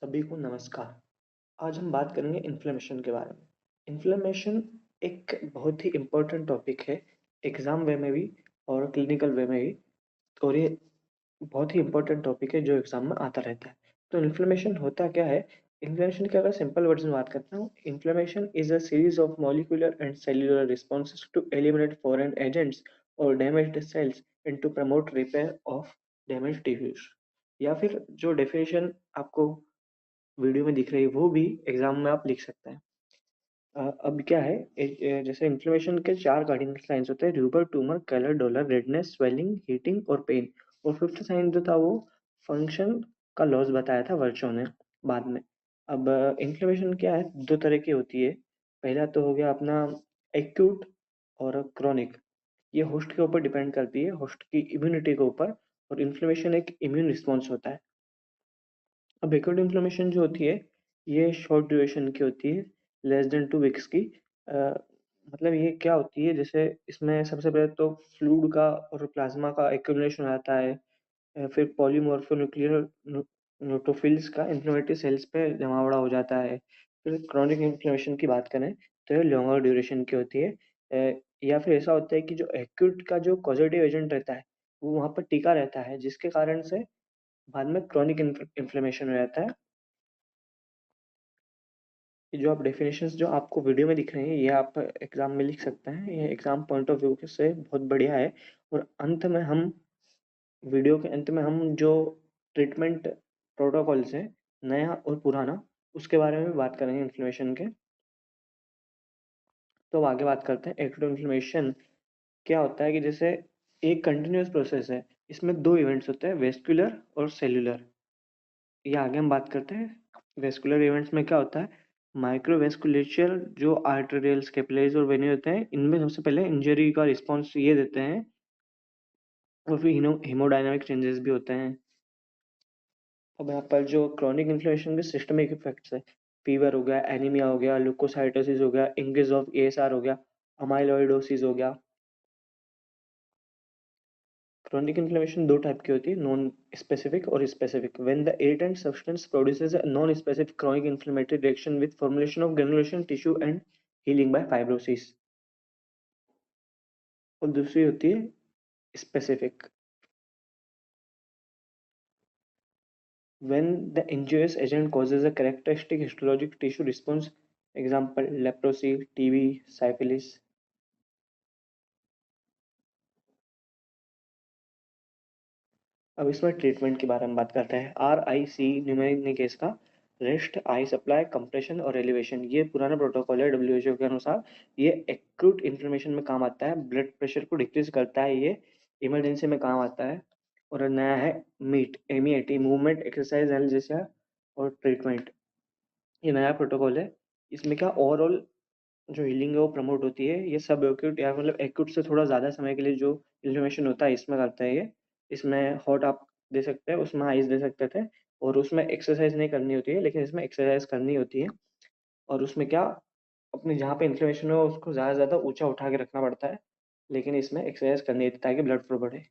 सभी को नमस्कार। आज हम बात करेंगे इन्फ्लेमेशन के बारे में। इन्फ्लेमेशन एक बहुत ही इम्पोर्टेंट टॉपिक है, एग्ज़ाम वे में भी और क्लिनिकल वे में भी। और ये बहुत ही इम्पोर्टेंट टॉपिक है जो एग्ज़ाम में आता रहता है। तो इन्फ्लेमेशन होता क्या है? इन्फ्लेमेशन की अगर सिंपल वर्ड्स में बात करता हूँ, inflammation is a series of molecular and cellular responses to eliminate foreign agents और damaged cells and to promote repair of damaged tissues. या फिर जो डेफिनिशन आपको वीडियो में दिख रही है वो भी एग्जाम में आप लिख सकते हैं। अब क्या है, जैसे इन्फ्लेमेशन के 4 कार्डिनल साइंस होते हैं: rubor, tumor, calor, dolor, redness, swelling, heating और पेन। और फिफ्थ साइन जो था वो फंक्शन का लॉस बताया था वर्चो ने बाद में। अब इन्फ्लेमेशन क्या है, दो तरह की होती है। पहला तो हो गया अपना एक्यूट और क्रॉनिक। ये होस्ट के ऊपर डिपेंड करती है, होस्ट की इम्यूनिटी के ऊपर। और इन्फ्लेमेशन एक इम्यून रिस्पॉन्स होता है। अब एक्यूट इन्फ्लेमेशन जो होती है, ये शॉर्ट ड्यूरेशन की होती है, लेस देन 2 वीक्स की। मतलब ये क्या होती है, जैसे इसमें सबसे पहले तो फ्लूइड का और प्लाज्मा का एक्यूमुलेशन हो जाता है। फिर पॉलीमॉर्फोन्यूक्लियर न्यूट्रोफिल्स का इन्फ्लेमेटरी सेल्स पे जमावड़ा हो जाता है। फिर क्रोनिक इन्फ्लेमेशन की बात करें तो ये लॉन्गर ड्यूरेशन की होती है। या फिर ऐसा होता है कि जो एक्यूट का जो कॉजेटिव एजेंट रहता है, वो वहाँ पर टिका रहता है, जिसके कारण से बाद में क्रोनिक इन्फ्लेमेशन हो जाता है। ये जो आप डेफिनेशंस जो आपको वीडियो में दिख रहे हैं, ये आप एग्जाम में लिख सकते हैं। ये एग्जाम पॉइंट ऑफ व्यू से बहुत बढ़िया है। और अंत में हम वीडियो के अंत में हम जो ट्रीटमेंट प्रोटोकॉल्स हैं, नया और पुराना, उसके बारे में भी बात करेंगे इन्फ्लेमेशन के। तो अब आगे बात करते हैं। एक्यूट इन्फ्लेमेशन क्या होता है कि जैसे एक कंटिन्यूअस प्रोसेस है, इसमें दो इवेंट्स होते हैं, वेस्कुलर और सेल्युलर। ये आगे हम बात करते हैं। वेस्कुलर इवेंट्स में क्या होता है, माइक्रोवेस्कुलेचर जो आर्टेरियल्स, कैपिलरीज और वेनी होते हैं, इनमें सबसे पहले इंजरी का रिस्पॉन्स ये देते हैं। और फिर हीमोडायनामिक चेंजेस भी होते हैं। अब यहाँ पर जो क्रोनिक इन्फ्लेमेशन के सिस्टमिक इफेक्ट्स है, फीवर हो गया, एनीमिया हो गया, ल्यूकोसाइटोसिस हो गया, इंक्रीज ऑफ एएसआर हो गया, अमाइलॉइडोसिस हो गया। क्रोनिक इन्फ्लेमेशन दो टाइप की होती है, नॉन स्पेसिफिक और specific. When the irritant substance produces a non-specific chronic inflammatory reaction with formulation of granulation tissue and healing by fibrosis। और दूसरी होती है specific, when the injurious agent causes a characteristic histologic tissue response, example leprosy, TB, syphilis। अब इसमें treatment के बारे में बात करते हैं। RIC न्यूमेरिक केस का रेस्ट, आई सप्लाई, कंप्रेशन और एलिवेशन, ये पुराना प्रोटोकॉल है WHO के अनुसार। ये एक्यूट इन्फ्लेमेशन में काम आता है, ब्लड प्रेशर को डिक्रीज करता है, ये इमरजेंसी में काम आता है। और नया है meat, MEAT, movement exercise analgesia और ट्रीटमेंट। ये नया प्रोटोकॉल है। इसमें क्या ओवरऑल जो हीलिंग है वो प्रमोट होती है। ये सब एक्यूट या मतलब एक्यूट से थोड़ा ज़्यादा समय के लिए जो इन्फ्लेमेशन होता है इसमें करता है ये। इसमें हॉट आप दे सकते हैं, उसमें आइस दे सकते थे। और उसमें एक्सरसाइज नहीं करनी होती है, लेकिन इसमें एक्सरसाइज करनी होती है। और उसमें क्या, अपने जहाँ पे इन्फ्लेमेशन हो उसको ज़्यादा से ज़्यादा ऊँचा उठा के रखना पड़ता है, लेकिन इसमें एक्सरसाइज करनी होती है ताकि ब्लड फ्लो बढ़े।